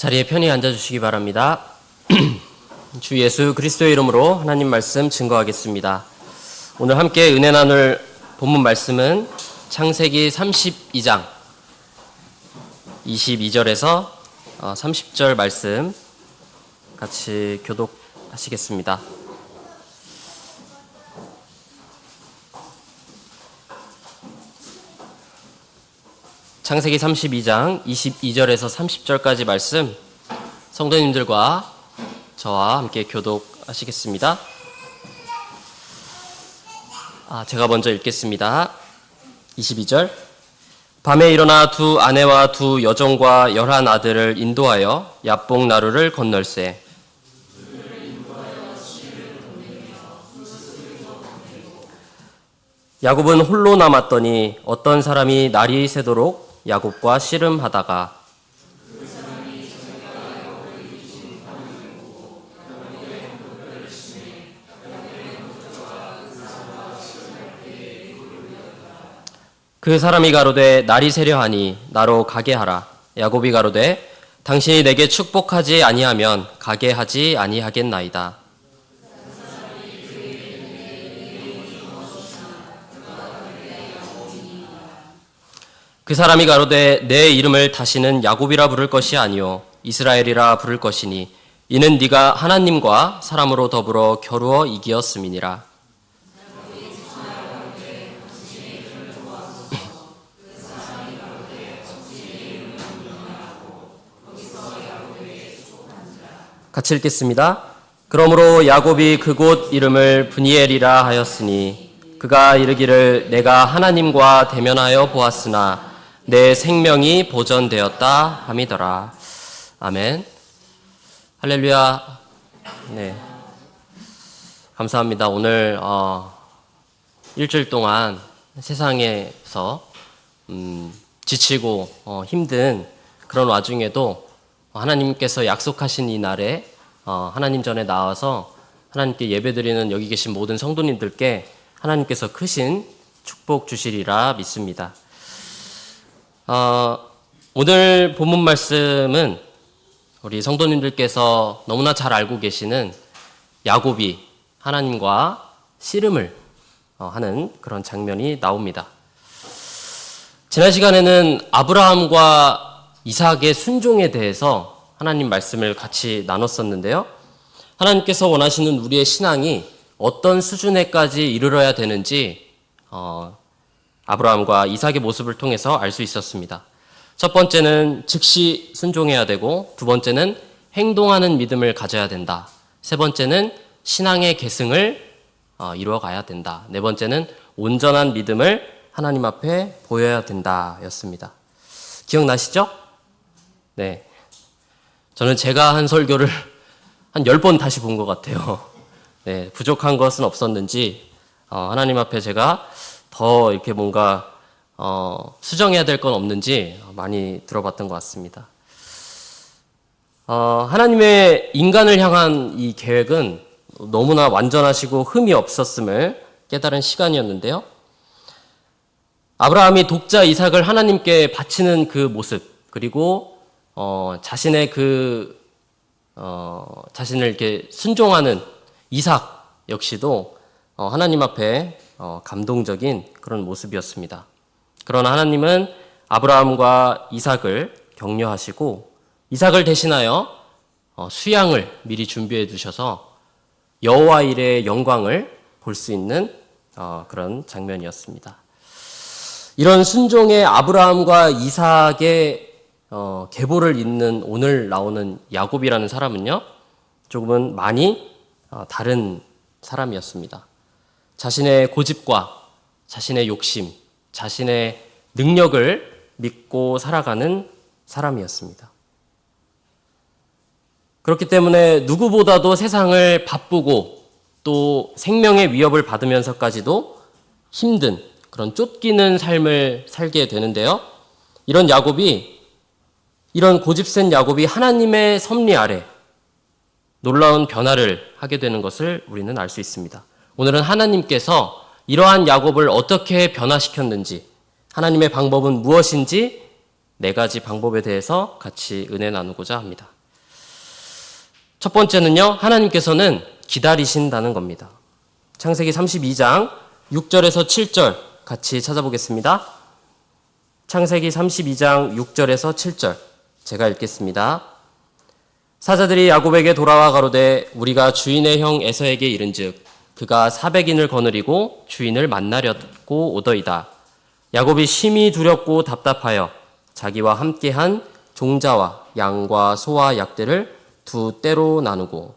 자리에 편히 앉아주시기 바랍니다. 주 예수 그리스도의 이름으로 하나님 말씀 증거하겠습니다. 오늘 함께 은혜 나눌 본문 말씀은 창세기 32장 22절에서 30절 말씀 같이 교독하시겠습니다. 창세기 32장 22절에서 30절까지 말씀 성도님들과 저와 함께 교독하시겠습니다. 제가 먼저 읽겠습니다. 22절. 밤에 일어나 두 아내와 두 여종과 11 아들을 인도하여 야복 나루를 건널세. 야곱은 홀로 남았더니 어떤 사람이 날이 새도록 야곱과 씨름하다가 그 사람이 가로되 날이 새려 하니 나로 가게 하라. 야곱이 가로되 당신이 내게 축복하지 아니하면 가게 하지 아니하겠나이다. 그 사람이 가로되 내 이름을 다시는 야곱이라 부를 것이 아니요 이스라엘이라 부를 것이니 이는 네가 하나님과 사람으로 더불어 겨루어 이기었음이니라. 같이 읽겠습니다. 그러므로 야곱이 그곳 이름을 브니엘이라 하였으니 그가 이르기를 내가 하나님과 대면하여 보았으나 내 생명이 보전되었다 함이더라. 아멘. 할렐루야. 네, 감사합니다. 오늘 일주일 동안 세상에서 지치고 힘든 그런 와중에도 하나님께서 약속하신 이 날에 하나님 전에 나와서 하나님께 예배드리는 여기 계신 모든 성도님들께 하나님께서 크신 축복 주시리라 믿습니다. 오늘 본문 말씀은 우리 성도님들께서 너무나 잘 알고 계시는 야곱이 하나님과 씨름을 하는 그런 장면이 나옵니다. 지난 시간에는 아브라함과 이삭의 순종에 대해서 하나님 말씀을 같이 나눴었는데요. 하나님께서 원하시는 우리의 신앙이 어떤 수준에까지 이르러야 되는지 아브라함과 이삭의 모습을 통해서 알 수 있었습니다. 첫 번째는 즉시 순종해야 되고, 두 번째는 행동하는 믿음을 가져야 된다. 세 번째는 신앙의 계승을 이루어가야 된다. 네 번째는 온전한 믿음을 하나님 앞에 보여야 된다 였습니다. 기억나시죠? 네. 저는 제가 한 설교를 한 10번 다시 본 것 같아요. 네, 부족한 것은 없었는지 하나님 앞에 제가 더 이렇게 뭔가 수정해야 될 건 없는지 많이 들어봤던 것 같습니다. 하나님의 인간을 향한 이 계획은 너무나 완전하시고 흠이 없었음을 깨달은 시간이었는데요. 아브라함이 독자 이삭을 하나님께 바치는 그 모습, 그리고 자신의 자신을 이렇게 순종하는 이삭 역시도 하나님 앞에 감동적인 그런 모습이었습니다. 그러나 하나님은 아브라함과 이삭을 격려하시고 이삭을 대신하여 수양을 미리 준비해 두셔서 여호와 일의 영광을 볼 수 있는 그런 장면이었습니다. 이런 순종의 아브라함과 이삭의 계보를 잇는 오늘 나오는 야곱이라는 사람은요, 조금은 많이 다른 사람이었습니다. 자신의 고집과 자신의 욕심, 자신의 능력을 믿고 살아가는 사람이었습니다. 그렇기 때문에 누구보다도 세상을 바쁘고 또 생명의 위협을 받으면서까지도 힘든 그런 쫓기는 삶을 살게 되는데요. 이런 고집센 야곱이 하나님의 섭리 아래 놀라운 변화를 하게 되는 것을 우리는 알 수 있습니다. 오늘은 하나님께서 이러한 야곱을 어떻게 변화시켰는지, 하나님의 방법은 무엇인지 네 가지 방법에 대해서 같이 은혜 나누고자 합니다. 첫 번째는요, 하나님께서는 기다리신다는 겁니다. 창세기 32장 6절에서 7절 같이 찾아보겠습니다. 창세기 32장 6절에서 7절 제가 읽겠습니다. 사자들이 야곱에게 돌아와 가로되 우리가 주인의 형 에서에게 이른즉 그가 400인을 거느리고 주인을 만나려고 오더이다. 야곱이 심히 두렵고 답답하여 자기와 함께한 종자와 양과 소와 약들을 두 떼로 나누고.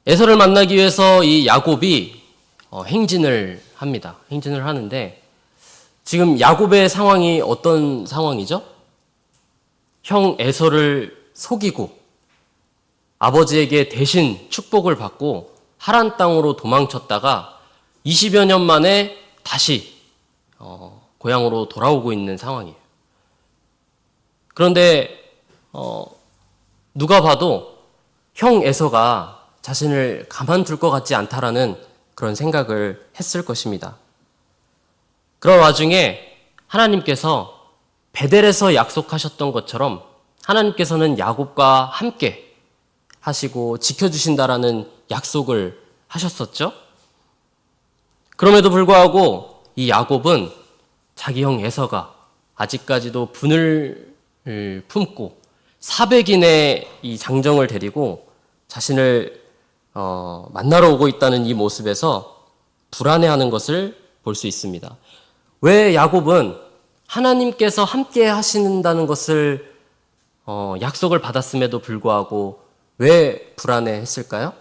에서를 만나기 위해서 이 야곱이 행진을 합니다. 행진을 하는데 지금 야곱의 상황이 어떤 상황이죠? 형 에서를 속이고 아버지에게 대신 축복을 받고 하란 땅으로 도망쳤다가 20여 년 만에 다시 고향으로 돌아오고 있는 상황이에요. 그런데 누가 봐도 형 에서가 자신을 가만둘 것 같지 않다라는 그런 생각을 했을 것입니다. 그런 와중에 하나님께서 베델에서 약속하셨던 것처럼 하나님께서는 야곱과 함께 하시고 지켜주신다라는 약속을 하셨었죠. 그럼에도 불구하고 이 야곱은 자기 형 에서가 아직까지도 분을 품고 400인의 이 장정을 데리고 자신을 만나러 오고 있다는 이 모습에서 불안해하는 것을 볼 수 있습니다. 왜 야곱은 하나님께서 함께 하신다는 것을 약속을 받았음에도 불구하고 왜 불안해했을까요?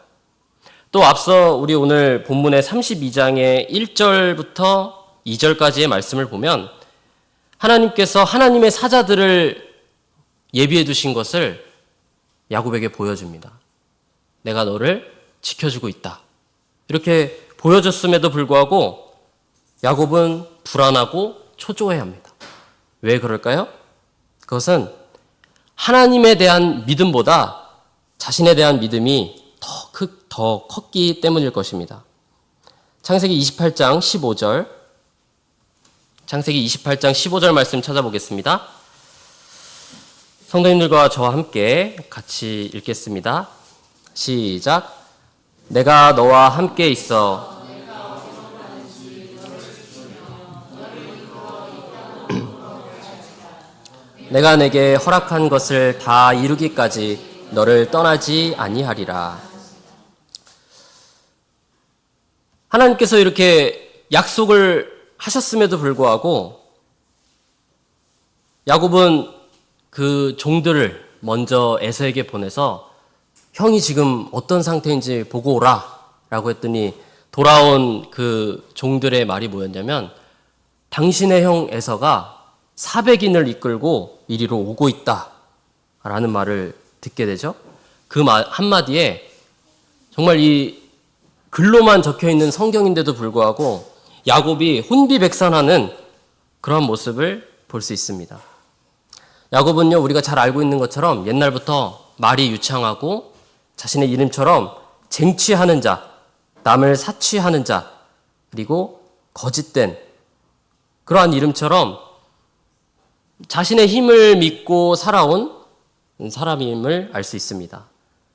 또 앞서 우리 오늘 본문의 32장의 1절부터 2절까지의 말씀을 보면 하나님께서 하나님의 사자들을 예비해 두신 것을 야곱에게 보여줍니다. 내가 너를 지켜주고 있다. 이렇게 보여줬음에도 불구하고 야곱은 불안하고 초조해합니다. 왜 그럴까요? 그것은 하나님에 대한 믿음보다 자신에 대한 믿음이 더 컸기 때문일 것입니다. 창세기 28장 15절 창세기 28장 15절 말씀 찾아보겠습니다. 성도님들과 저와 함께 같이 읽겠습니다. 시작. 내가 너와 함께 있어 내가 내게 허락한 것을 다 이루기까지 너를 떠나지 아니하리라. 하나님께서 이렇게 약속을 하셨음에도 불구하고 야곱은 그 종들을 먼저 에서에게 보내서 형이 지금 어떤 상태인지 보고 오라 라고 했더니 돌아온 그 종들의 말이 뭐였냐면 당신의 형 에서가 400인을 이끌고 이리로 오고 있다 라는 말을 듣게 되죠. 그 말 한마디에 정말 이 글로만 적혀있는 성경인데도 불구하고 야곱이 혼비백산하는 그런 모습을 볼 수 있습니다. 야곱은요, 우리가 잘 알고 있는 것처럼 옛날부터 말이 유창하고 자신의 이름처럼 쟁취하는 자, 남을 사취하는 자, 그리고 거짓된 그러한 이름처럼 자신의 힘을 믿고 살아온 사람임을 알 수 있습니다.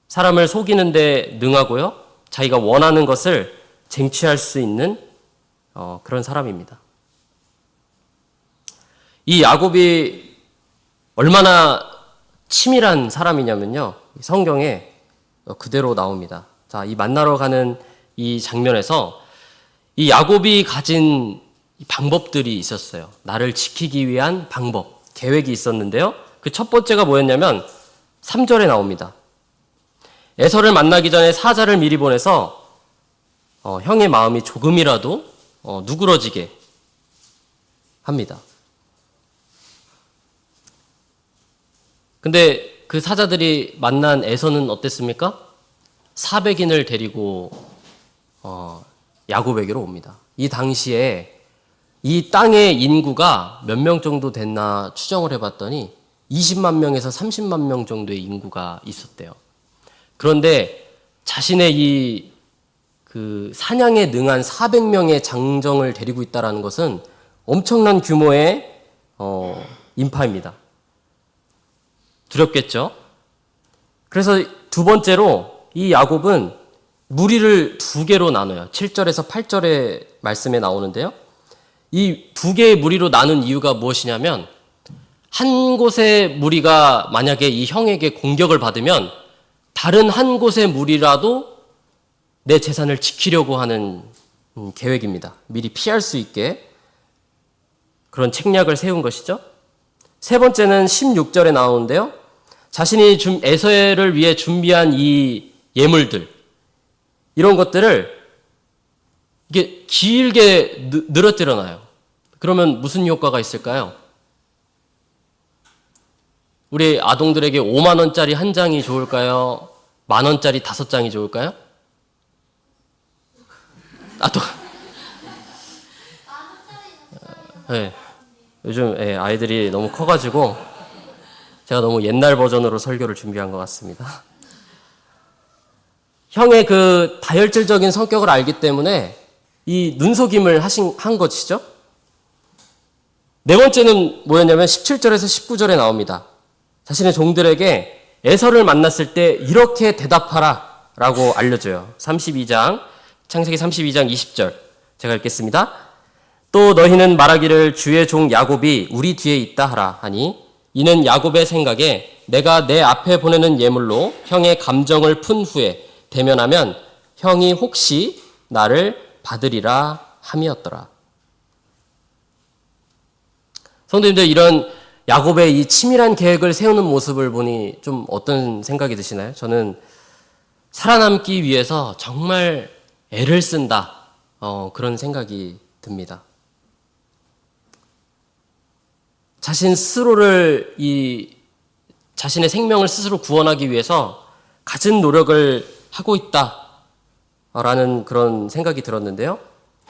사람을 속이는데 능하고요, 자기가 원하는 것을 쟁취할 수 있는 그런 사람입니다. 이 야곱이 얼마나 치밀한 사람이냐면요, 성경에 그대로 나옵니다. 자, 이 만나러 가는 이 장면에서 이 야곱이 가진 방법들이 있었어요. 나를 지키기 위한 방법, 계획이 있었는데요. 그 첫 번째가 뭐였냐면 3절에 나옵니다. 에서를 만나기 전에 사자를 미리 보내서 형의 마음이 조금이라도 누그러지게 합니다. 근데 그 사자들이 만난 에서는 어땠습니까? 400인을 데리고 야곱에게로 옵니다. 이 당시에 이 땅의 인구가 몇 명 정도 됐나 추정을 해봤더니 20만 명에서 30만 명 정도의 인구가 있었대요. 그런데 자신의 이 그 사냥에 능한 400명의 장정을 데리고 있다는 것은 엄청난 규모의 인파입니다. 두렵겠죠? 그래서 두 번째로 이 야곱은 무리를 두 개로 나눠요. 7절에서 8절의 말씀에 나오는데요. 이 두 개의 무리로 나눈 이유가 무엇이냐면 한 곳의 무리가 만약에 이 형에게 공격을 받으면 다른 한 곳의 무리라도 내 재산을 지키려고 하는 계획입니다. 미리 피할 수 있게 그런 책략을 세운 것이죠. 세 번째는 16절에 나오는데요. 자신이 에서를 위해 준비한 이 예물들, 이런 것들을 이게 길게 늘어뜨려 놔요. 그러면 무슨 효과가 있을까요? 우리 아동들에게 5만 원짜리 한 장이 좋을까요? 만 원짜리 5장이 좋을까요? 네. 요즘 아이들이 너무 커가지고 제가 너무 옛날 버전으로 설교를 준비한 것 같습니다. 형의 그 다혈질적인 성격을 알기 때문에 이 눈속임을 한 것이죠. 네 번째는 뭐였냐면 17절에서 19절에 나옵니다. 자신의 종들에게 에서를 만났을 때 이렇게 대답하라 라고 알려줘요. 창세기 32장 20절 제가 읽겠습니다. 또 너희는 말하기를 주의 종 야곱이 우리 뒤에 있다 하라 하니 이는 야곱의 생각에 내가 내 앞에 보내는 예물로 형의 감정을 푼 후에 대면하면 형이 혹시 나를 받으리라 함이었더라. 성도님들, 이런 야곱의 이 치밀한 계획을 세우는 모습을 보니 좀 어떤 생각이 드시나요? 저는 살아남기 위해서 정말 애를 쓴다, 그런 생각이 듭니다. 자신의 생명을 스스로 구원하기 위해서 갖은 노력을 하고 있다라는 그런 생각이 들었는데요.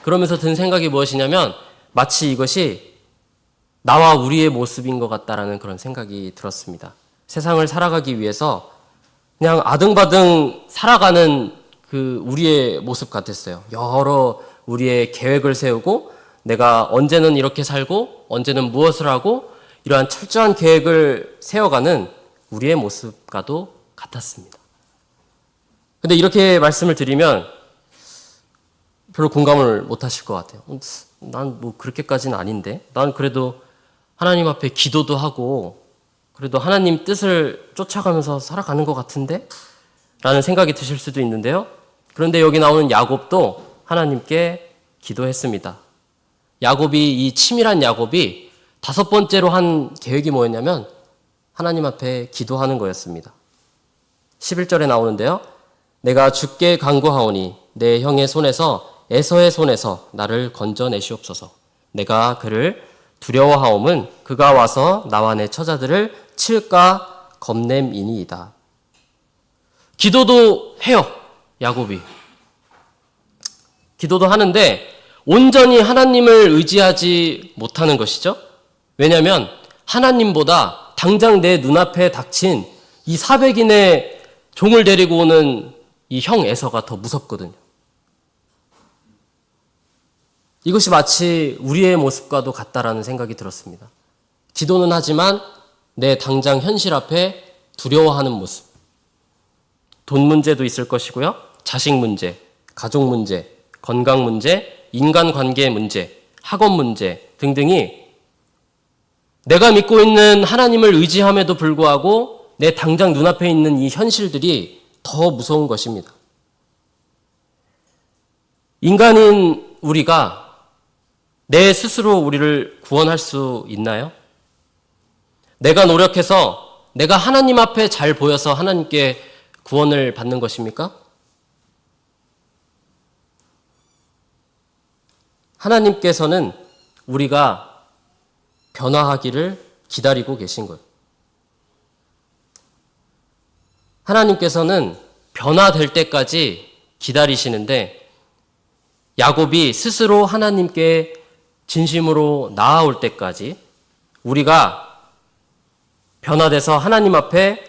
그러면서 든 생각이 무엇이냐면 마치 이것이 나와 우리의 모습인 것 같다라는 그런 생각이 들었습니다. 세상을 살아가기 위해서 그냥 아등바등 살아가는 그 우리의 모습 같았어요. 여러 우리의 계획을 세우고 내가 언제는 이렇게 살고 언제는 무엇을 하고 이러한 철저한 계획을 세워가는 우리의 모습과도 같았습니다. 근데 이렇게 말씀을 드리면 별로 공감을 못 하실 것 같아요. 난 뭐 그렇게까지는 아닌데. 난 그래도 하나님 앞에 기도도 하고 그래도 하나님 뜻을 쫓아가면서 살아가는 것 같은데? 라는 생각이 드실 수도 있는데요. 그런데 여기 나오는 야곱도 하나님께 기도했습니다. 이 치밀한 야곱이 5번째로 한 계획이 뭐였냐면 하나님 앞에 기도하는 거였습니다. 11절에 나오는데요. 내가 주께 간구하오니 내 형의 손에서 에서의 손에서 나를 건져내시옵소서. 내가 그를 두려워하옴은 그가 와서 나와 내 처자들을 칠까 겁냄이니이다. 기도도 해요, 야곱이. 기도도 하는데 온전히 하나님을 의지하지 못하는 것이죠. 왜냐하면 하나님보다 당장 내 눈앞에 닥친 이 400인의 종을 데리고 오는 이 형 에서가 더 무섭거든요. 이것이 마치 우리의 모습과도 같다라는 생각이 들었습니다. 기도는 하지만 내 당장 현실 앞에 두려워하는 모습. 돈 문제도 있을 것이고요. 자식 문제, 가족 문제, 건강 문제, 인간관계 문제, 학업 문제 등등이 내가 믿고 있는 하나님을 의지함에도 불구하고 내 당장 눈앞에 있는 이 현실들이 더 무서운 것입니다. 인간인 우리가 내 스스로 우리를 구원할 수 있나요? 내가 노력해서 내가 하나님 앞에 잘 보여서 하나님께 구원을 받는 것입니까? 하나님께서는 우리가 변화하기를 기다리고 계신 거예요. 하나님께서는 변화될 때까지 기다리시는데 야곱이 스스로 하나님께 진심으로 나아올 때까지 우리가 변화돼서 하나님 앞에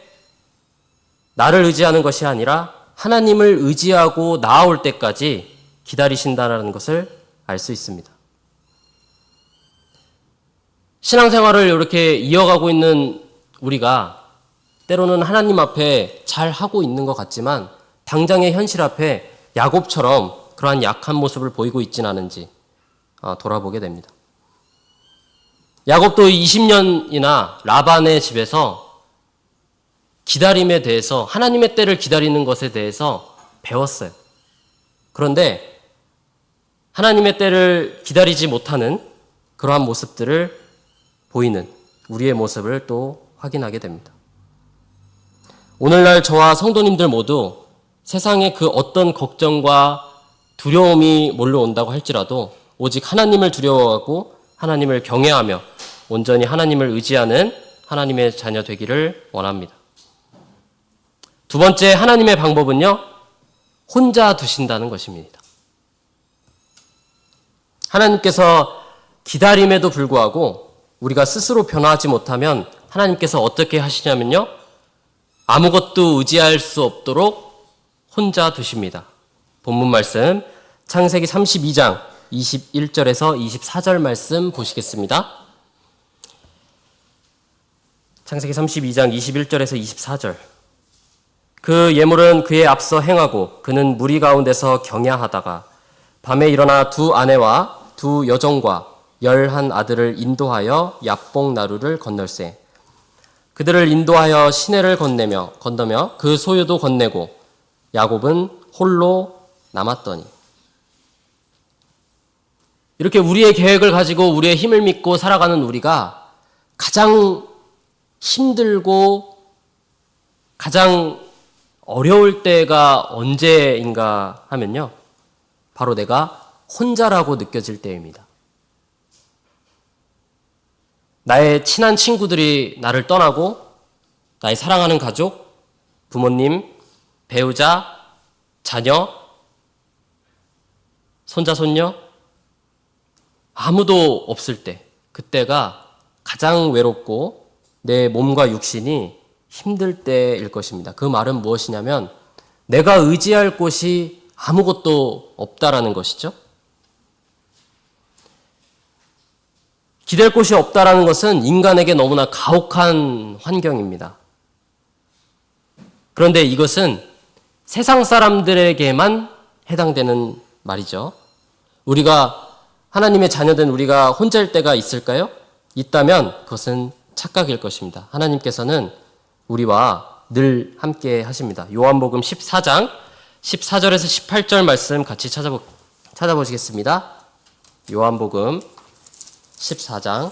나를 의지하는 것이 아니라 하나님을 의지하고 나아올 때까지 기다리신다는 것을 알 수 있습니다. 신앙생활을 이렇게 이어가고 있는 우리가 때로는 하나님 앞에 잘 하고 있는 것 같지만 당장의 현실 앞에 야곱처럼 그러한 약한 모습을 보이고 있지는 않은지 돌아보게 됩니다. 야곱도 20년이나 라반의 집에서 기다림에 대해서, 하나님의 때를 기다리는 것에 대해서 배웠어요. 그런데 하나님의 때를 기다리지 못하는 그러한 모습들을 보이는 우리의 모습을 또 확인하게 됩니다. 오늘날 저와 성도님들 모두 세상에 그 어떤 걱정과 두려움이 몰려온다고 할지라도 오직 하나님을 두려워하고 하나님을 경외하며 온전히 하나님을 의지하는 하나님의 자녀 되기를 원합니다. 두 번째 하나님의 방법은요, 혼자 두신다는 것입니다. 하나님께서 기다림에도 불구하고 우리가 스스로 변화하지 못하면 하나님께서 어떻게 하시냐면요, 아무것도 의지할 수 없도록 혼자 두십니다. 본문 말씀 창세기 32장 21절에서 24절 말씀 보시겠습니다. 창세기 32장 21절에서 24절. 그 예물은 그의 앞서 행하고 그는 무리 가운데서 경야하다가 밤에 일어나 두 아내와 두 여종과 11 아들을 인도하여 야복 나루를 건널세. 그들을 인도하여 시내를 건너며 그 소유도 건네고 야곱은 홀로 남았더니. 이렇게 우리의 계획을 가지고 우리의 힘을 믿고 살아가는 우리가 가장 힘들고 가장 어려울 때가 언제인가 하면요, 바로 내가 혼자라고 느껴질 때입니다. 나의 친한 친구들이 나를 떠나고 나의 사랑하는 가족, 부모님, 배우자, 자녀, 손자, 손녀 아무도 없을 때, 그때가 가장 외롭고 내 몸과 육신이 힘들 때일 것입니다. 그 말은 무엇이냐면 내가 의지할 곳이 아무것도 없다라는 것이죠. 기댈 곳이 없다라는 것은 인간에게 너무나 가혹한 환경입니다. 그런데 이것은 세상 사람들에게만 해당되는 말이죠. 우리가 하나님의 자녀된 우리가 혼자일 때가 있을까요? 있다면 그것은 착각일 것입니다. 하나님께서는 우리와 늘 함께 하십니다. 요한복음 14장 14절에서 18절 말씀 같이 찾아보시겠습니다. 요한복음 14장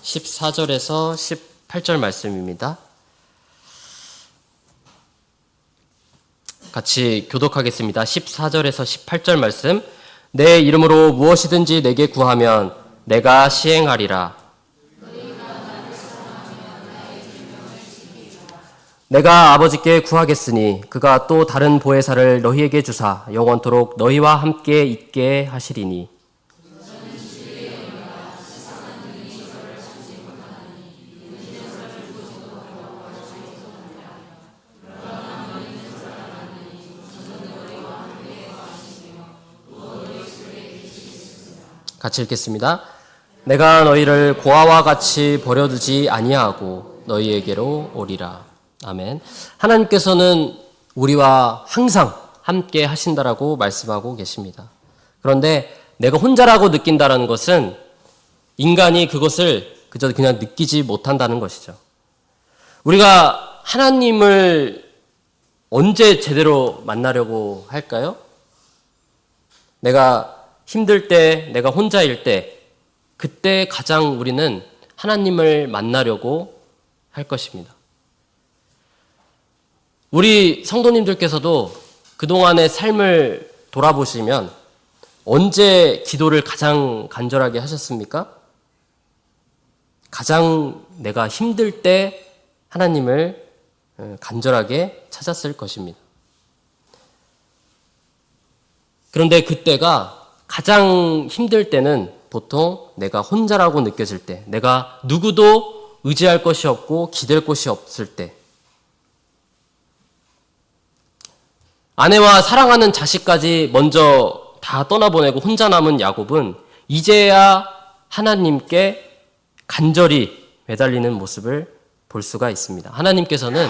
14절에서 18절 말씀입니다. 같이 교독하겠습니다. 14절에서 18절 말씀. 내 이름으로 무엇이든지 내게 구하면 내가 시행하리라. 내가 아버지께 구하겠으니 그가 또 다른 보혜사를 너희에게 주사 영원토록 너희와 함께 있게 하시리니. 같이 읽겠습니다. 내가 너희를 고아와 같이 버려두지 아니하고 너희에게로 오리라. 아멘. 하나님께서는 우리와 항상 함께 하신다라고 말씀하고 계십니다. 그런데 내가 혼자라고 느낀다라는 것은 인간이 그것을 그저 그냥 느끼지 못한다는 것이죠. 우리가 하나님을 언제 제대로 만나려고 할까요? 내가 힘들 때, 내가 혼자일 때, 그때 가장 우리는 하나님을 만나려고 할 것입니다. 우리 성도님들께서도 그동안의 삶을 돌아보시면 언제 기도를 가장 간절하게 하셨습니까? 가장 내가 힘들 때 하나님을 간절하게 찾았을 것입니다. 그런데 그때가 가장 힘들 때는 보통 내가 혼자라고 느껴질 때, 내가 누구도 의지할 것이 없고 기댈 곳이 없을 때, 아내와 사랑하는 자식까지 먼저 다 떠나보내고 혼자 남은 야곱은 이제야 하나님께 간절히 매달리는 모습을 볼 수가 있습니다. 하나님께서는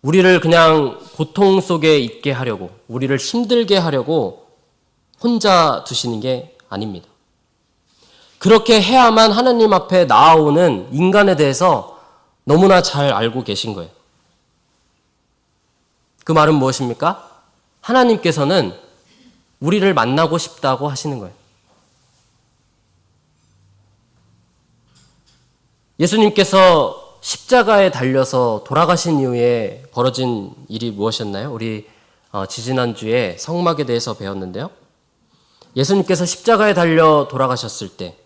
우리를 그냥 고통 속에 있게 하려고, 우리를 힘들게 하려고 혼자 두시는 게 아닙니다. 그렇게 해야만 하나님 앞에 나아오는 인간에 대해서 너무나 잘 알고 계신 거예요. 그 말은 무엇입니까? 하나님께서는 우리를 만나고 싶다고 하시는 거예요. 예수님께서 십자가에 달려서 돌아가신 이후에 벌어진 일이 무엇이었나요? 우리 지지난주에 성막에 대해서 배웠는데요. 예수님께서 십자가에 달려 돌아가셨을 때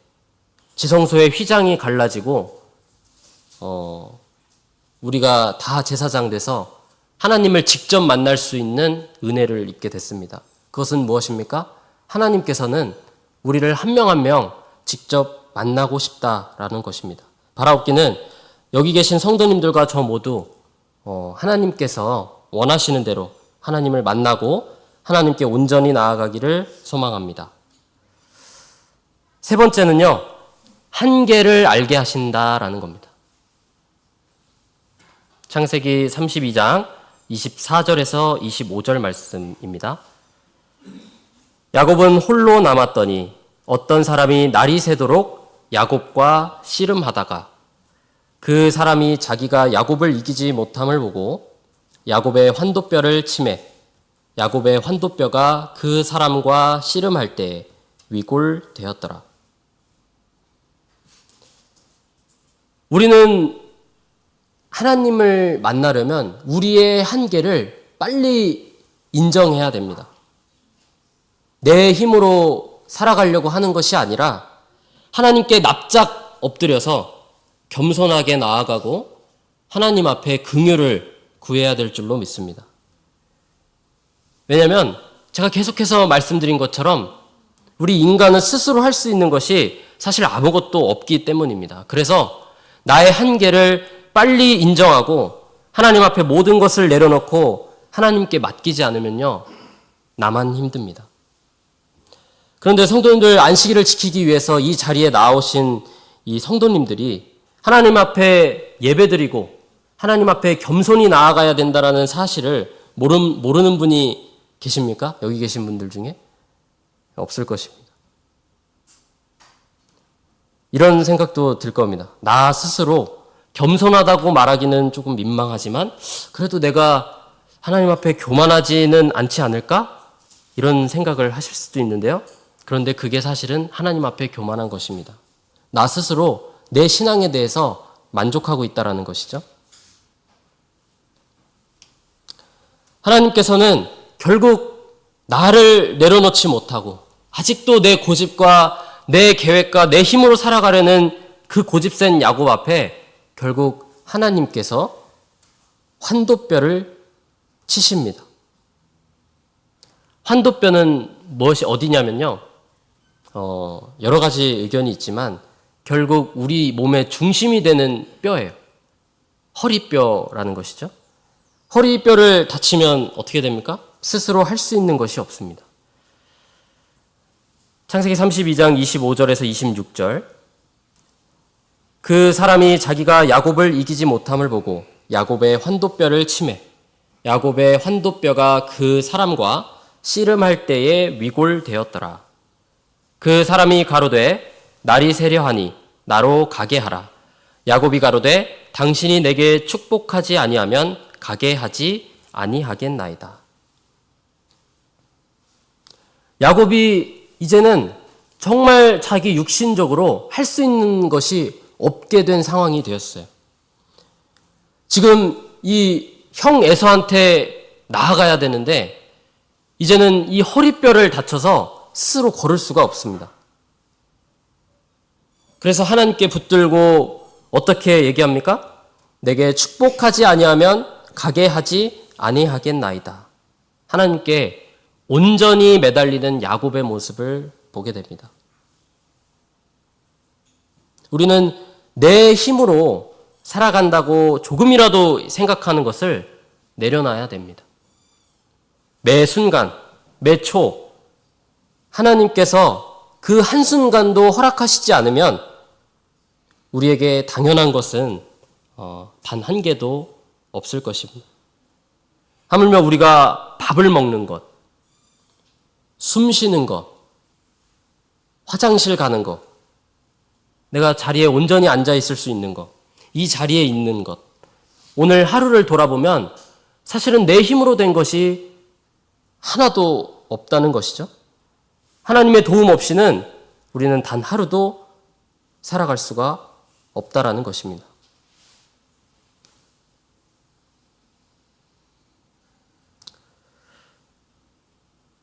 지성소의 휘장이 갈라지고 우리가 다 제사장 돼서 하나님을 직접 만날 수 있는 은혜를 입게 됐습니다. 그것은 무엇입니까? 하나님께서는 우리를 한 명 한 명 직접 만나고 싶다라는 것입니다. 바라옵기는 여기 계신 성도님들과 저 모두 하나님께서 원하시는 대로 하나님을 만나고 하나님께 온전히 나아가기를 소망합니다. 세 번째는요, 한계를 알게 하신다라는 겁니다. 창세기 32장 24절에서 25절 말씀입니다. 야곱은 홀로 남았더니 어떤 사람이 날이 새도록 야곱과 씨름하다가 그 사람이 자기가 야곱을 이기지 못함을 보고 야곱의 환도뼈를 치매 야곱의 환도뼈가 그 사람과 씨름할 때에 위골되었더라. 우리는 하나님을 만나려면 우리의 한계를 빨리 인정해야 됩니다. 내 힘으로 살아가려고 하는 것이 아니라 하나님께 납작 엎드려서 겸손하게 나아가고 하나님 앞에 긍휼을 구해야 될 줄로 믿습니다. 왜냐하면 제가 계속해서 말씀드린 것처럼 우리 인간은 스스로 할 수 있는 것이 사실 아무것도 없기 때문입니다. 그래서 나의 한계를 빨리 인정하고 하나님 앞에 모든 것을 내려놓고 하나님께 맡기지 않으면요, 나만 힘듭니다. 그런데 성도님들, 안식일을 지키기 위해서 이 자리에 나오신 이 성도님들이 하나님 앞에 예배드리고 하나님 앞에 겸손히 나아가야 된다는 사실을 모르는 분이 계십니까? 여기 계신 분들 중에? 없을 것입니다. 이런 생각도 들 겁니다. 나 스스로 겸손하다고 말하기는 조금 민망하지만 그래도 내가 하나님 앞에 교만하지는 않지 않을까? 이런 생각을 하실 수도 있는데요. 그런데 그게 사실은 하나님 앞에 교만한 것입니다. 나 스스로 내 신앙에 대해서 만족하고 있다는 것이죠. 하나님께서는 결국 나를 내려놓지 못하고 아직도 내 고집과 내 계획과 내 힘으로 살아가려는 그 고집센 야곱 앞에 결국 하나님께서 환도뼈를 치십니다. 환도뼈는 무엇이 어디냐면요, 여러 가지 의견이 있지만 결국 우리 몸의 중심이 되는 뼈예요. 허리뼈라는 것이죠. 허리뼈를 다치면 어떻게 됩니까? 스스로 할 수 있는 것이 없습니다. 창세기 32장 25절에서 26절, 그 사람이 자기가 야곱을 이기지 못함을 보고 야곱의 환도뼈를 치매 야곱의 환도뼈가 그 사람과 씨름할 때에 위골되었더라. 그 사람이 가로되 날이 새려하니 나로 가게 하라. 야곱이 가로되 당신이 내게 축복하지 아니하면 가게 하지 아니하겠나이다. 야곱이 이제는 정말 자기 육신적으로 할 수 있는 것이 없게 된 상황이 되었어요. 지금 이 형 에서한테 나아가야 되는데 이제는 이 허리뼈를 다쳐서 스스로 걸을 수가 없습니다. 그래서 하나님께 붙들고 어떻게 얘기합니까? 내게 축복하지 아니하면 가게 하지 아니하겠나이다. 하나님께 온전히 매달리는 야곱의 모습을 보게 됩니다. 우리는 내 힘으로 살아간다고 조금이라도 생각하는 것을 내려놔야 됩니다. 매 순간, 매 초 하나님께서 그 한순간도 허락하시지 않으면 우리에게 당연한 것은 단 한 개도 없을 것입니다. 하물며 우리가 밥을 먹는 것, 숨 쉬는 것, 화장실 가는 것, 내가 자리에 온전히 앉아 있을 수 있는 것, 이 자리에 있는 것, 오늘 하루를 돌아보면 사실은 내 힘으로 된 것이 하나도 없다는 것이죠. 하나님의 도움 없이는 우리는 단 하루도 살아갈 수가 없다라는 것입니다.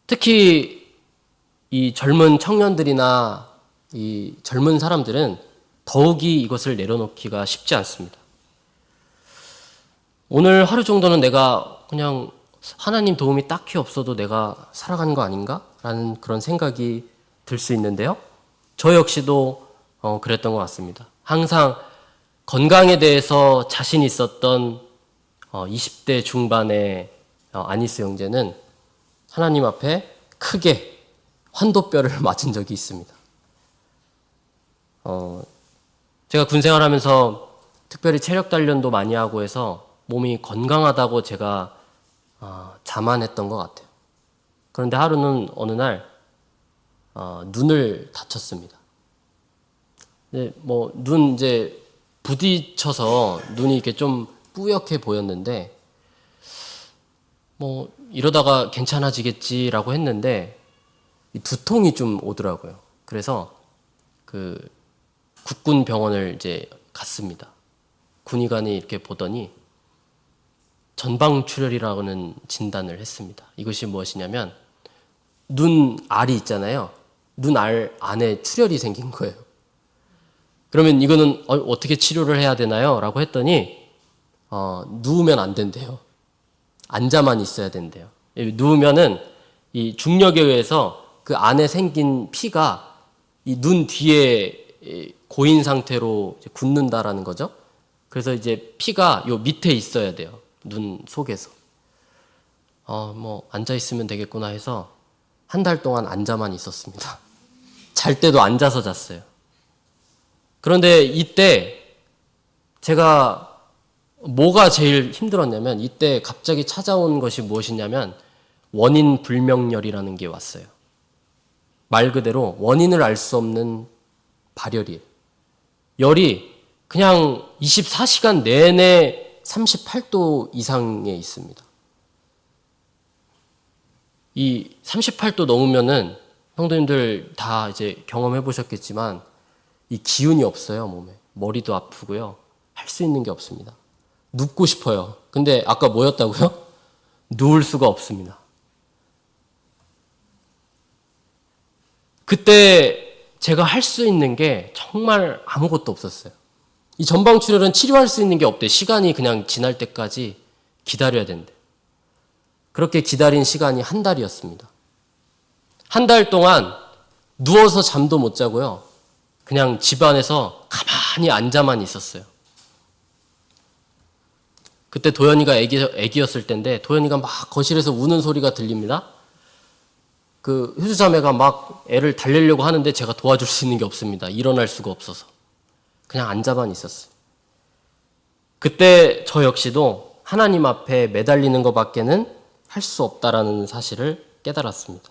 특히 이 젊은 청년들이나 이 젊은 사람들은 더욱이 이것을 내려놓기가 쉽지 않습니다. 오늘 하루 정도는 내가 그냥 하나님 도움이 딱히 없어도 내가 살아가는 거 아닌가? 라는 그런 생각이 들 수 있는데요. 저 역시도 그랬던 것 같습니다. 항상 건강에 대해서 자신 있었던 20대 중반의 아니스 형제는 하나님 앞에 크게 환도뼈를 맞은 적이 있습니다. 제가 군 생활하면서 특별히 체력 단련도 많이 하고 해서 몸이 건강하다고 제가 자만했던 것 같아요. 그런데 하루는 어느 날 눈을 다쳤습니다. 눈 이제 부딪혀서 눈이 이렇게 좀 뿌옇게 보였는데 이러다가 괜찮아지겠지라고 했는데 두통이 좀 오더라고요. 그래서 그 국군 병원을 이제 갔습니다. 군의관이 이렇게 보더니 전방출혈이라고는 진단을 했습니다. 이것이 무엇이냐면 눈알이 있잖아요. 눈알 안에 출혈이 생긴 거예요. 그러면 이거는 어떻게 치료를 해야 되나요? 라고 했더니 누우면 안 된대요. 앉아만 있어야 된대요. 누우면은 이 중력에 의해서 그 안에 생긴 피가 이 눈 뒤에 고인 상태로 굳는다라는 거죠. 그래서 이제 피가 요 밑에 있어야 돼요. 눈 속에서. 앉아 있으면 되겠구나 해서 한 달 동안 앉아만 있었습니다. 잘 때도 앉아서 잤어요. 그런데 이때 제가 뭐가 제일 힘들었냐면 이때 갑자기 찾아온 것이 무엇이냐면 원인 불명열이라는 게 왔어요. 말 그대로 원인을 알 수 없는 발열이에요. 열이 그냥 24시간 내내 38도 이상에 있습니다. 이 38도 넘으면은 성도님들 다 이제 경험해 보셨겠지만 이 기운이 없어요, 몸에. 머리도 아프고요. 할 수 있는 게 없습니다. 눕고 싶어요. 근데 아까 뭐였다고요? 누울 수가 없습니다. 그때 제가 할 수 있는 게 정말 아무것도 없었어요. 이 전방출혈은 치료할 수 있는 게 없대. 시간이 그냥 지날 때까지 기다려야 된대. 그렇게 기다린 시간이 한 달이었습니다. 한 달 동안 누워서 잠도 못 자고요. 그냥 집 안에서 가만히 앉아만 있었어요. 그때 도연이가 애기였을 때인데 도연이가 막 거실에서 우는 소리가 들립니다. 그 효주자매가 막 애를 달래려고 하는데 제가 도와줄 수 있는 게 없습니다. 일어날 수가 없어서. 그냥 앉아만 있었어요. 그때 저 역시도 하나님 앞에 매달리는 것밖에는 할 수 없다라는 사실을 깨달았습니다.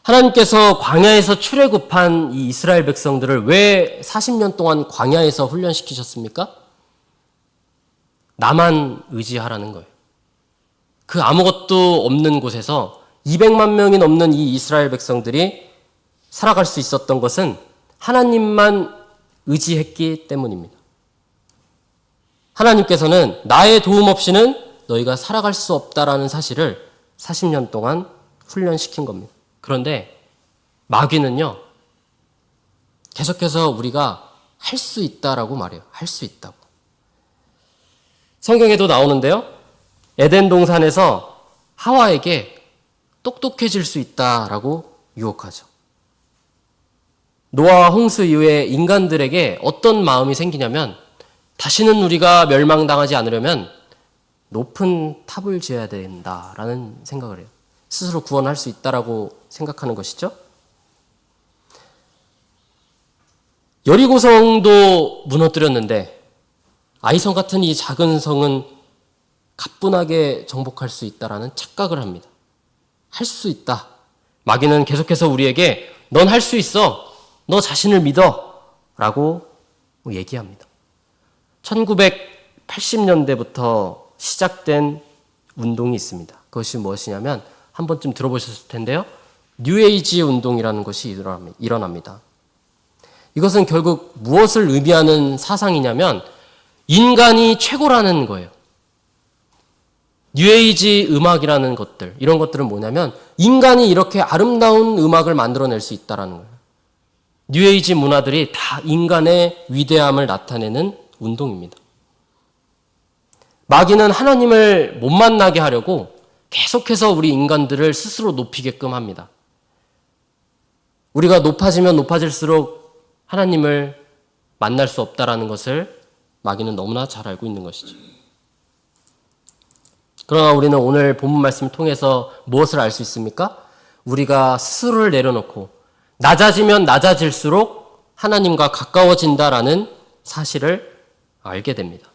하나님께서 광야에서 출애굽한 이 이스라엘 백성들을 왜 40년 동안 광야에서 훈련시키셨습니까? 나만 의지하라는 거예요. 그 아무것도 없는 곳에서 200만 명이 넘는 이 이스라엘 백성들이 살아갈 수 있었던 것은 하나님만 의지했기 때문입니다. 하나님께서는 나의 도움 없이는 너희가 살아갈 수 없다라는 사실을 40년 동안 훈련시킨 겁니다. 그런데 마귀는요, 계속해서 우리가 할 수 있다라고 말해요. 할 수 있다고. 성경에도 나오는데요. 에덴 동산에서 하와에게 똑똑해질 수 있다라고 유혹하죠. 노아와 홍수 이후에 인간들에게 어떤 마음이 생기냐면 다시는 우리가 멸망당하지 않으려면 높은 탑을 지어야 된다라는 생각을 해요. 스스로 구원할 수 있다라고 생각하는 것이죠. 여리고성도 무너뜨렸는데 아이성 같은 이 작은 성은 가뿐하게 정복할 수 있다라는 착각을 합니다. 할 수 있다. 마귀는 계속해서 우리에게 넌 할 수 있어. 너 자신을 믿어. 라고 얘기합니다. 1980년대부터 시작된 운동이 있습니다. 그것이 무엇이냐면 한 번쯤 들어보셨을 텐데요. 뉴에이지 운동이라는 것이 일어납니다. 이것은 결국 무엇을 의미하는 사상이냐면 인간이 최고라는 거예요. 뉴에이지 음악이라는 것들, 이런 것들은 뭐냐면 인간이 이렇게 아름다운 음악을 만들어낼 수 있다는 거예요. 뉴에이지 문화들이 다 인간의 위대함을 나타내는 운동입니다. 마귀는 하나님을 못 만나게 하려고 계속해서 우리 인간들을 스스로 높이게끔 합니다. 우리가 높아지면 높아질수록 하나님을 만날 수 없다라는 것을 마귀는 너무나 잘 알고 있는 것이죠. 그러나 우리는 오늘 본문 말씀을 통해서 무엇을 알 수 있습니까? 우리가 스스로를 내려놓고 낮아지면 낮아질수록 하나님과 가까워진다라는 사실을 알게 됩니다.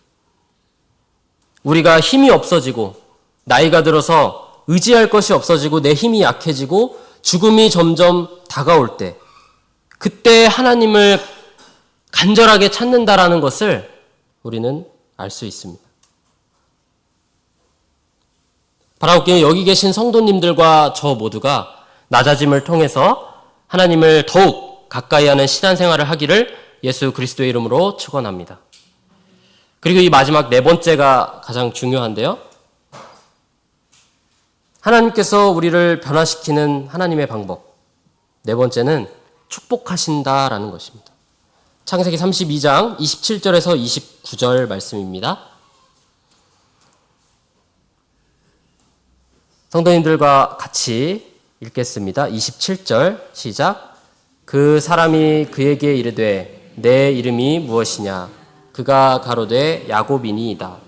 우리가 힘이 없어지고 나이가 들어서 의지할 것이 없어지고 내 힘이 약해지고 죽음이 점점 다가올 때 그때 하나님을 간절하게 찾는다라는 것을 우리는 알 수 있습니다. 바라옵기는 여기 계신 성도님들과 저 모두가 낮아짐을 통해서 하나님을 더욱 가까이 하는 신앙생활을 하기를 예수 그리스도의 이름으로 축원합니다. 그리고 이 마지막 네 번째가 가장 중요한데요. 하나님께서 우리를 변화시키는 하나님의 방법. 네 번째는 축복하신다라는 것입니다. 창세기 32장 27절에서 29절 말씀입니다. 성도님들과 같이 읽겠습니다. 27절 시작. 그 사람이 그에게 이르되 내 이름이 무엇이냐? 그가 가로되 야곱이니이다.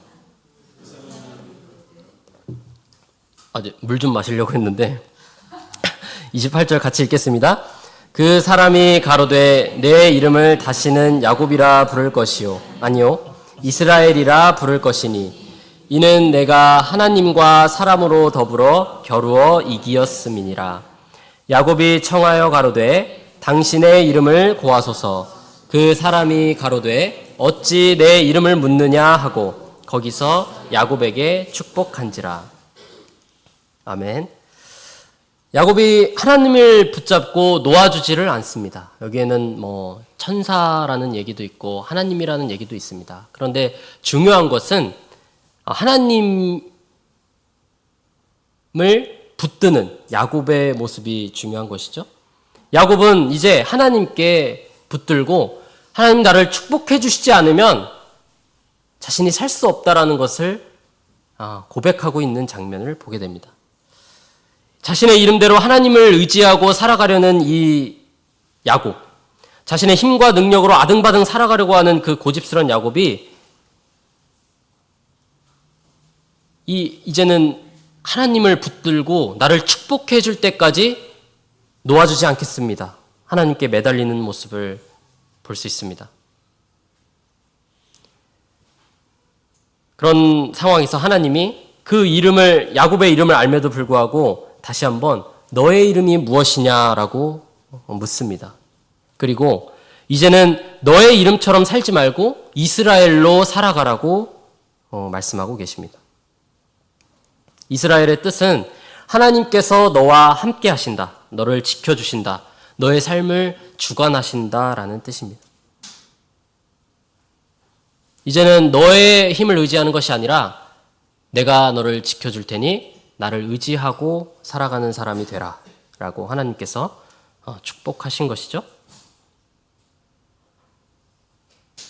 물 좀 마시려고 했는데 28절 같이 읽겠습니다. 그 사람이 가로되 내 이름을 다시는 야곱이라 부를 것이요 아니요 이스라엘이라 부를 것이니 이는 내가 하나님과 사람으로 더불어 겨루어 이기었음이니라. 야곱이 청하여 가로되 당신의 이름을 고하소서. 그 사람이 가로되 어찌 내 이름을 묻느냐 하고 거기서 야곱에게 축복한지라. 아멘. 야곱이 하나님을 붙잡고 놓아주지를 않습니다. 여기에는 천사라는 얘기도 있고 하나님이라는 얘기도 있습니다. 그런데 중요한 것은 하나님을 붙드는 야곱의 모습이 중요한 것이죠. 야곱은 이제 하나님께 붙들고 하나님 나를 축복해 주시지 않으면 자신이 살 수 없다라는 것을 고백하고 있는 장면을 보게 됩니다. 자신의 이름대로 하나님을 의지하고 살아가려는 이 야곱, 자신의 힘과 능력으로 아등바등 살아가려고 하는 그 고집스러운 야곱이 이제는 하나님을 붙들고 나를 축복해 줄 때까지 놓아주지 않겠습니다. 하나님께 매달리는 모습을 볼 수 있습니다. 그런 상황에서 하나님이 그 이름을, 야곱의 이름을 알면도 불구하고 다시 한번 너의 이름이 무엇이냐라고 묻습니다. 그리고 이제는 너의 이름처럼 살지 말고 이스라엘로 살아가라고 말씀하고 계십니다. 이스라엘의 뜻은 하나님께서 너와 함께 하신다. 너를 지켜주신다. 너의 삶을 주관하신다라는 뜻입니다. 이제는 너의 힘을 의지하는 것이 아니라 내가 너를 지켜줄 테니 나를 의지하고 살아가는 사람이 되라 라고 하나님께서 축복하신 것이죠.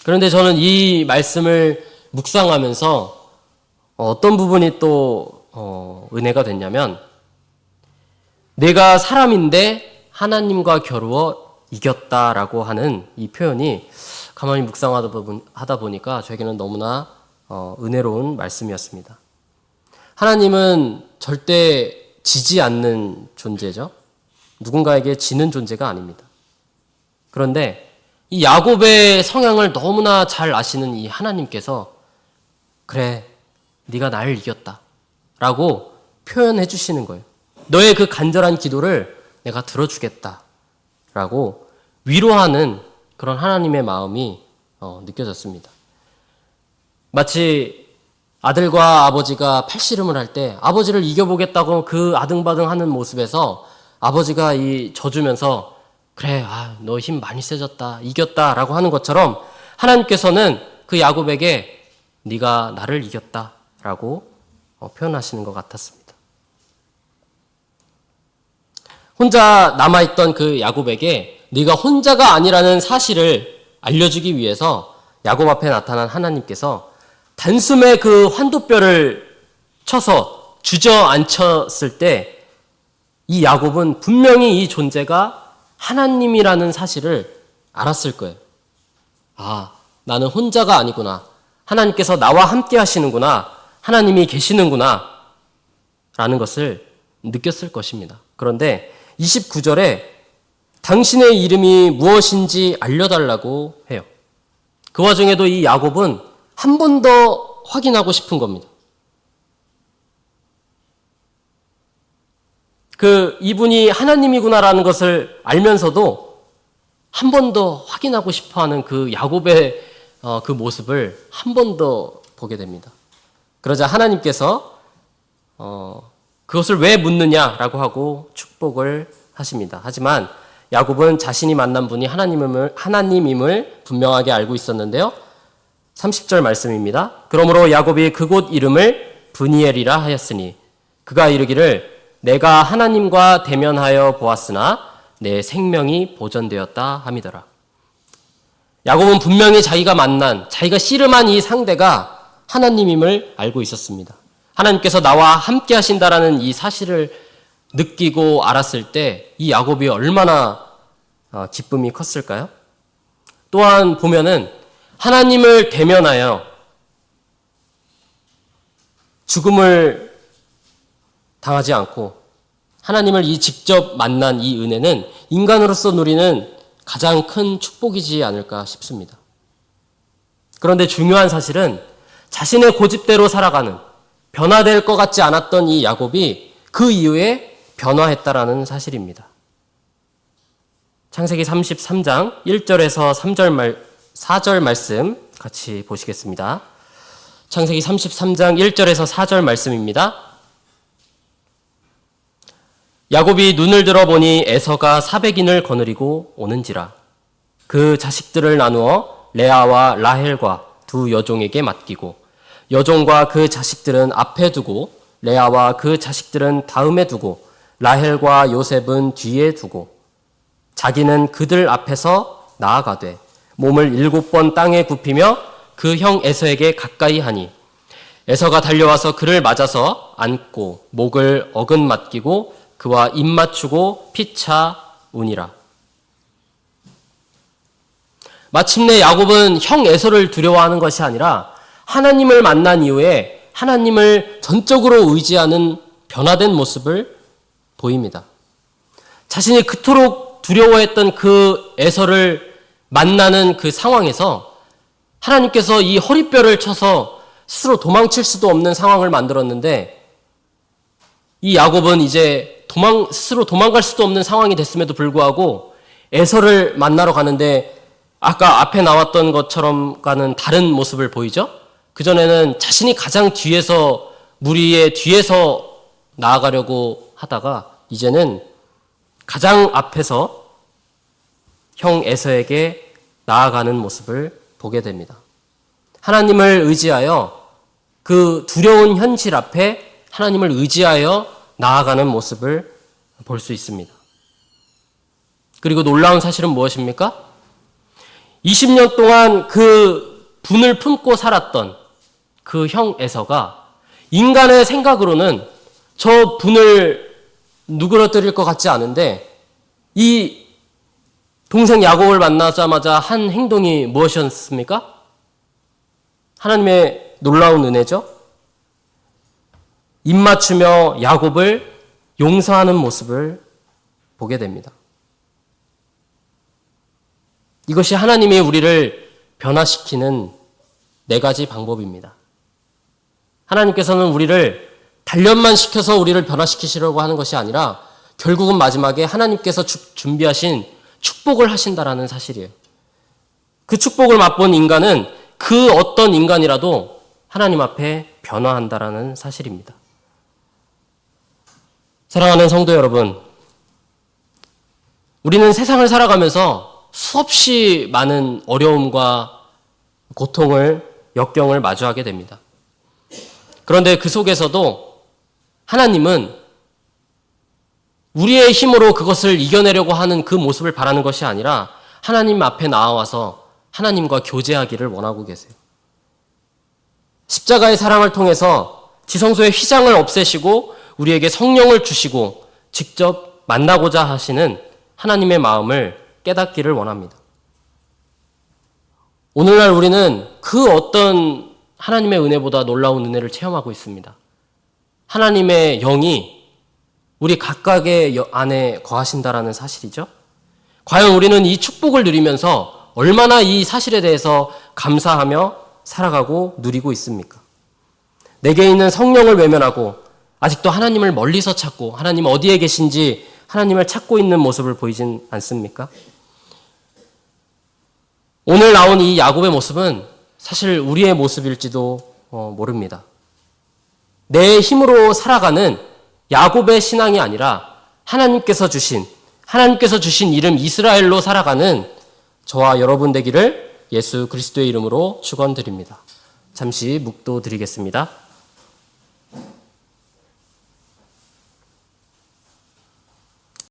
그런데 저는 이 말씀을 묵상하면서 어떤 부분이 또 은혜가 됐냐면 내가 사람인데 하나님과 겨루어 이겼다라고 하는 이 표현이 가만히 묵상하다 보니까 저에게는 너무나 은혜로운 말씀이었습니다. 하나님은 절대 지지 않는 존재죠. 누군가에게 지는 존재가 아닙니다. 그런데 이 야곱의 성향을 너무나 잘 아시는 이 하나님께서 그래, 네가 나를 이겼다 라고 표현해 주시는 거예요. 너의 그 간절한 기도를 내가 들어주겠다 라고 위로하는 그런 하나님의 마음이 느껴졌습니다. 마치 아들과 아버지가 팔씨름을 할 때 아버지를 이겨보겠다고 그 아등바등하는 모습에서 아버지가 져주면서 그래, 너 힘 많이 세졌다, 이겼다 라고 하는 것처럼 하나님께서는 그 야곱에게 네가 나를 이겼다 라고 표현하시는 것 같았습니다. 혼자 남아있던 그 야곱에게 네가 혼자가 아니라는 사실을 알려주기 위해서 야곱 앞에 나타난 하나님께서 단숨에 그 환도뼈를 쳐서 주저앉혔을 때 이 야곱은 분명히 이 존재가 하나님이라는 사실을 알았을 거예요. 나는 혼자가 아니구나. 하나님께서 나와 함께 하시는구나. 하나님이 계시는구나. 라는 것을 느꼈을 것입니다. 그런데 29절에 당신의 이름이 무엇인지 알려달라고 해요. 그 와중에도 이 야곱은 한 번 더 확인하고 싶은 겁니다. 이분이 하나님이구나라는 것을 알면서도 한 번 더 확인하고 싶어하는 그 야곱의 그 모습을 한 번 더 보게 됩니다. 그러자 하나님께서 그것을 왜 묻느냐라고 하고 축복을 하십니다. 하지만 야곱은 자신이 만난 분이 하나님임을 분명하게 알고 있었는데요. 30절 말씀입니다. 그러므로 야곱이 그곳 이름을 브니엘이라 하였으니 그가 이르기를 내가 하나님과 대면하여 보았으나 내 생명이 보존되었다 함이더라. 야곱은 분명히 자기가 씨름한 이 상대가 하나님임을 알고 있었습니다. 하나님께서 나와 함께 하신다라는 이 사실을 느끼고 알았을 때 이 야곱이 얼마나 기쁨이 컸을까요? 또한 보면은 하나님을 대면하여 죽음을 당하지 않고 하나님을 직접 만난 이 은혜는 인간으로서 누리는 가장 큰 축복이지 않을까 싶습니다. 그런데 중요한 사실은 자신의 고집대로 살아가는 변화될 것 같지 않았던 이 야곱이 그 이후에 변화했다라는 사실입니다. 창세기 33장 1절에서 4절 말씀 같이 보시겠습니다. 창세기 33장 1절에서 4절 말씀입니다. 야곱이 눈을 들어보니 에서가 400인을 거느리고 오는지라. 그 자식들을 나누어 레아와 라헬과 두 여종에게 맡기고 여종과 그 자식들은 앞에 두고 레아와 그 자식들은 다음에 두고 라헬과 요셉은 뒤에 두고 자기는 그들 앞에서 나아가되 몸을 7번 땅에 굽히며 그 형 에서에게 가까이 하니 에서가 달려와서 그를 맞아서 안고 목을 어긋 맡기고 그와 입 맞추고 피차 우니라. 마침내 야곱은 형 에서를 두려워하는 것이 아니라 하나님을 만난 이후에 하나님을 전적으로 의지하는 변화된 모습을 보입니다. 자신이 그토록 두려워했던 그 에서를 만나는 그 상황에서 하나님께서 이 허리뼈를 쳐서 스스로 도망칠 수도 없는 상황을 만들었는데 이 야곱은 이제 스스로 도망갈 수도 없는 상황이 됐음에도 불구하고 에서를 만나러 가는데 아까 앞에 나왔던 것처럼 가는 다른 모습을 보이죠? 그전에는 자신이 가장 뒤에서 무리의 뒤에서 나아가려고 하다가 이제는 가장 앞에서 형 에서에게 나아가는 모습을 보게 됩니다. 하나님을 의지하여 그 두려운 현실 앞에 하나님을 의지하여 나아가는 모습을 볼 수 있습니다. 그리고 놀라운 사실은 무엇입니까? 20년 동안 그 분을 품고 살았던 그 형 에서가 인간의 생각으로는 저 분을 누그러뜨릴 것 같지 않은데 이 동생 야곱을 만나자마자 한 행동이 무엇이었습니까? 하나님의 놀라운 은혜죠. 입맞추며 야곱을 용서하는 모습을 보게 됩니다. 이것이 하나님이 우리를 변화시키는 네 가지 방법입니다. 하나님께서는 우리를 단련만 시켜서 우리를 변화시키시려고 하는 것이 아니라 결국은 마지막에 하나님께서 준비하신 축복을 하신다라는 사실이에요. 그 축복을 맛본 인간은 그 어떤 인간이라도 하나님 앞에 변화한다라는 사실입니다. 사랑하는 성도 여러분, 우리는 세상을 살아가면서 수없이 많은 어려움과 고통을, 역경을 마주하게 됩니다. 그런데 그 속에서도 하나님은 우리의 힘으로 그것을 이겨내려고 하는 그 모습을 바라는 것이 아니라 하나님 앞에 나와서 하나님과 교제하기를 원하고 계세요. 십자가의 사랑을 통해서 지성소의 휘장을 없애시고 우리에게 성령을 주시고 직접 만나고자 하시는 하나님의 마음을 깨닫기를 원합니다. 오늘날 우리는 그 어떤 하나님의 은혜보다 놀라운 은혜를 체험하고 있습니다. 하나님의 영이 우리 각각의 안에 거하신다라는 사실이죠. 과연 우리는 이 축복을 누리면서 얼마나 이 사실에 대해서 감사하며 살아가고 누리고 있습니까? 내게 있는 성령을 외면하고 아직도 하나님을 멀리서 찾고 하나님 어디에 계신지 하나님을 찾고 있는 모습을 보이진 않습니까? 오늘 나온 이 야곱의 모습은 사실 우리의 모습일지도 모릅니다. 내 힘으로 살아가는 야곱의 신앙이 아니라 하나님께서 주신 이름 이스라엘로 살아가는 저와 여러분 되기를 예수 그리스도의 이름으로 축원드립니다. 잠시 묵도 드리겠습니다.